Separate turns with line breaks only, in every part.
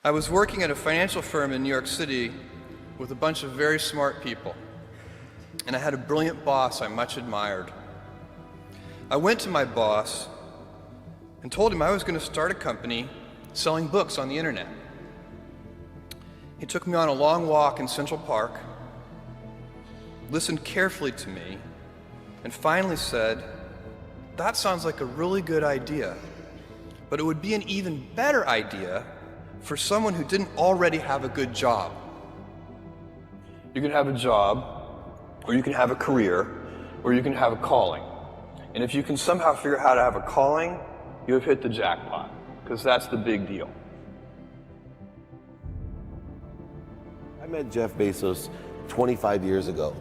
I was working at a financial firm in New York City with a bunch of very smart people, and I had a brilliant boss I much admired. I went to my boss and told him I was going to start a company selling books on the internet. He took me on a long walk in Central Park, listened carefully to me, and finally said, "That sounds like a really good idea, but it would be an even better idea for someone who didn't already have a good job. You can have a job, or you can have a career, or you can have a calling. And if you can somehow figure out how to have a calling, you have hit the jackpot, because that's the big deal."
I met Jeff Bezos 25 years ago,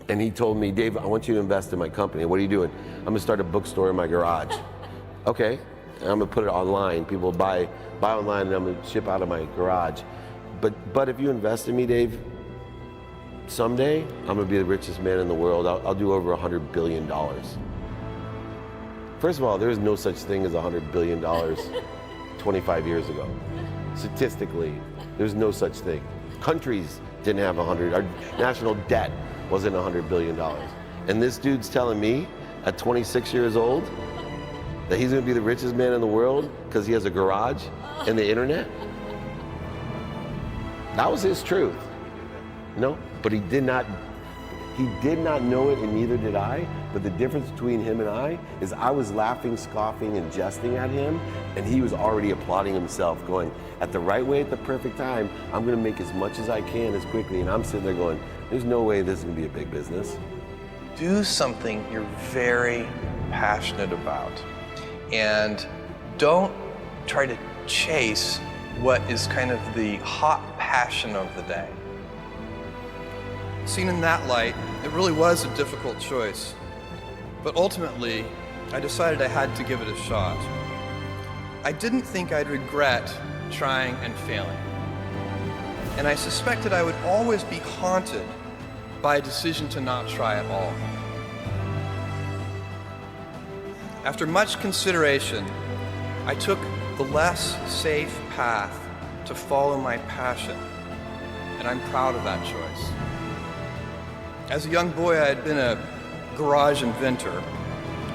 and he told me, "Dave, I want you to invest in my company." "What are you doing?" "I'm gonna start a bookstore in my garage." "Okay, and I'm gonna put it online. People buy online, and I'm gonna ship out of my garage. But if you invest in me, Dave, someday I'm gonna be the richest man in the world. I'll do over $100 billion. First of all, there is no such thing as $100 billion 25 years ago. Statistically, there's no such thing. Countries didn't have 100, our national debt wasn't $100 billion. And this dude's telling me at 26 years old that he's gonna be the richest man in the world because he has a garage and the internet? That was his truth. No, but he did not know it, and neither did I. But the difference between him and I is I was laughing, scoffing, and jesting at him, and he was already applauding himself, going, at the right way, at the perfect time, I'm gonna make as much as I can as quickly. And I'm sitting there going, there's no way this is gonna be a big business.
Do something you're very passionate about, and don't try to chase what is kind of the hot passion of the day. Seen in that light, it really was a difficult choice, but ultimately, I decided I had to give it a shot. I didn't think I'd regret trying and failing, and I suspected I would always be haunted by a decision to not try at all. After much consideration, I took the less safe path to follow my passion, and I'm proud of that choice. As a young boy, I had been a garage inventor.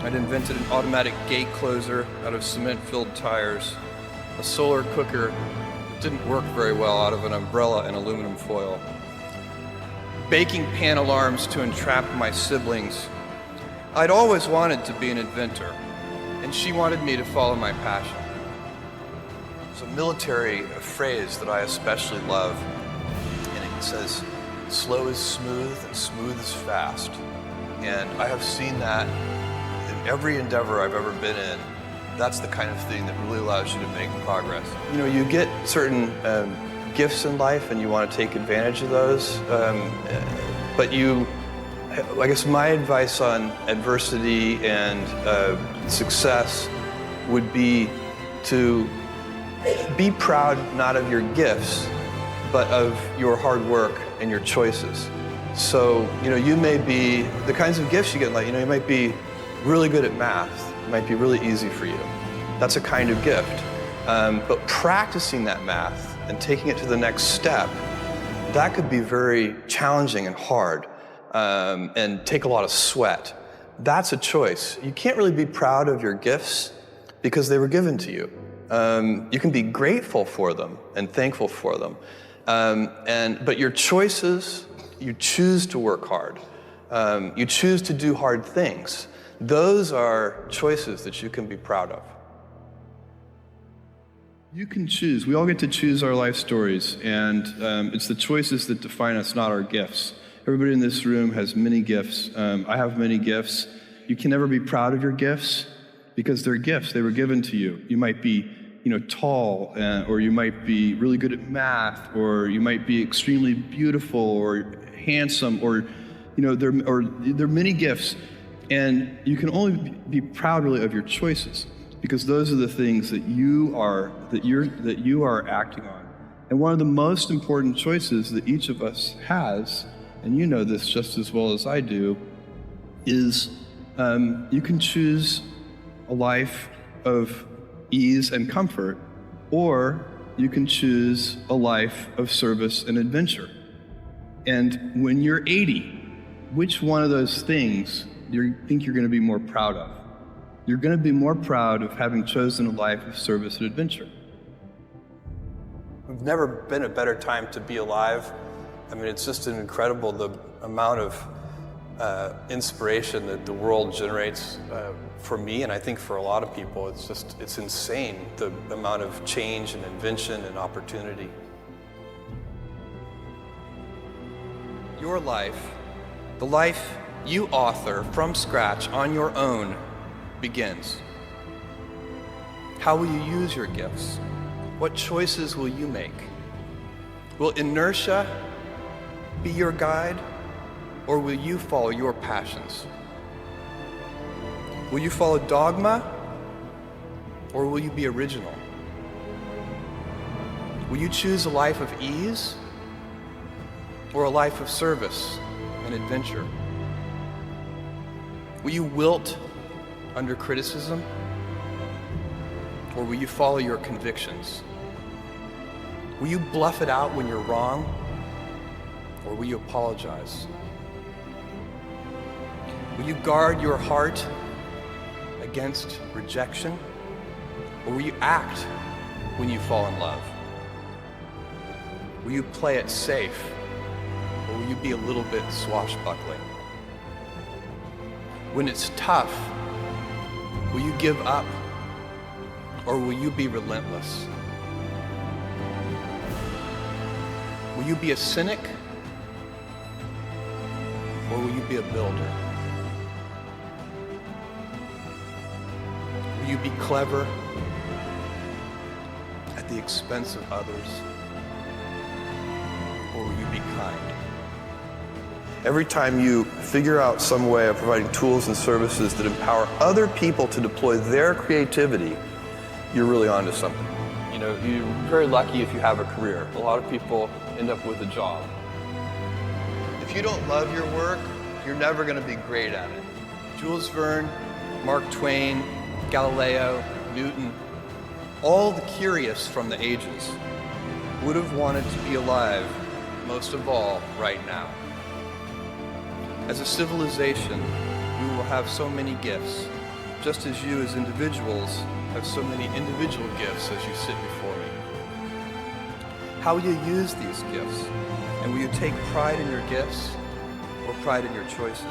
I'd invented an automatic gate closer out of cement-filled tires, a solar cooker that didn't work very well out of an umbrella and aluminum foil, baking pan alarms to entrap my siblings. I'd always wanted to be an inventor, and she wanted me to follow my passion. There's a military phrase that I especially love, and it says, "Slow is smooth and smooth is fast." And I have seen that in every endeavor I've ever been in. That's the kind of thing that really allows you to make progress. You know, you get certain gifts in life and you want to take advantage of those, but I guess my advice on adversity and success would be to be proud not of your gifts, but of your hard work and your choices. So, you may be, the kinds of gifts you get in life, you might be really good at math. It might be really easy for you. That's a kind of gift. But practicing that math and taking it to the next step, that could be very challenging and hard, and take a lot of sweat. That's a choice. You can't really be proud of your gifts because they were given to you. You can be grateful for them and thankful for them. But your choices, you choose to work hard. You choose to do hard things. Those are choices that you can be proud of. You can choose. We all get to choose our life stories, and it's the choices that define us, not our gifts. Everybody in this room has many gifts. I have many gifts. You can never be proud of your gifts because they're gifts. They were given to you. You might be tall, or you might be really good at math, or you might be extremely beautiful or handsome, or there are many gifts, and you can only be proud really of your choices because those are the things that you are acting on. And one of the most important choices that each of us has, and you know this just as well as I do, is you can choose a life of ease and comfort, or you can choose a life of service and adventure. And when you're 80, which one of those things do you think you're going to be more proud of? You're going to be more proud of having chosen a life of service and adventure. We've never been a better time to be alive. I mean, it's just incredible the amount of inspiration that the world generates for me, and I think for a lot of people. It's insane, the amount of change and invention and opportunity. Your life, the life you author from scratch on your own, begins. How will you use your gifts? What choices will you make? Will inertia be your guide, or will you follow your passions? Will you follow dogma, or will you be original? Will you choose a life of ease, or a life of service and adventure? Will you wilt under criticism, or will you follow your convictions? Will you bluff it out when you're wrong, or will you apologize? Will you guard your heart against rejection, or will you act when you fall in love? Will you play it safe, or will you be a little bit swashbuckling? When it's tough, will you give up, or will you be relentless? Will you be a cynic, or will you be a builder? Will you be clever at the expense of others, or will you be kind? Every time you figure out some way of providing tools and services that empower other people to deploy their creativity, you're really onto something. You know, you're very lucky if you have a career. A lot of people end up with a job. If you don't love your work, you're never going to be great at it. Jules Verne, Mark Twain, Galileo, Newton, all the curious from the ages would have wanted to be alive, most of all, right now. As a civilization, we will have so many gifts, just as you as individuals have so many individual gifts as you sit before me. How will you use these gifts? And will you take pride in your gifts or pride in your choices?